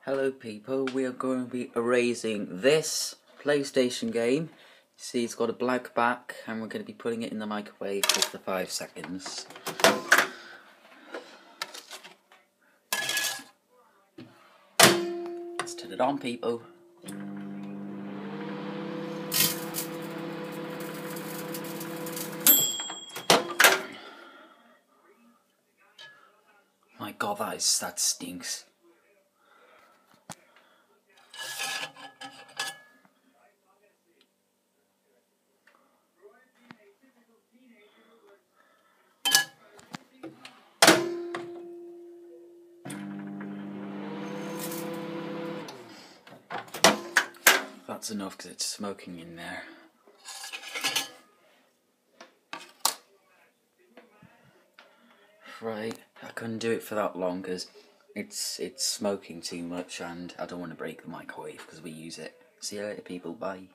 Hello people, we are going to be erasing this PlayStation game. See, it's got a black back and we're going to be putting it in the microwave for 5 seconds. Let's turn it on, people. My god, that stinks. That's enough because it's smoking in there. Right, I couldn't do it for that long because it's smoking too much and I don't want to break the microwave because we use it. See you later people, bye.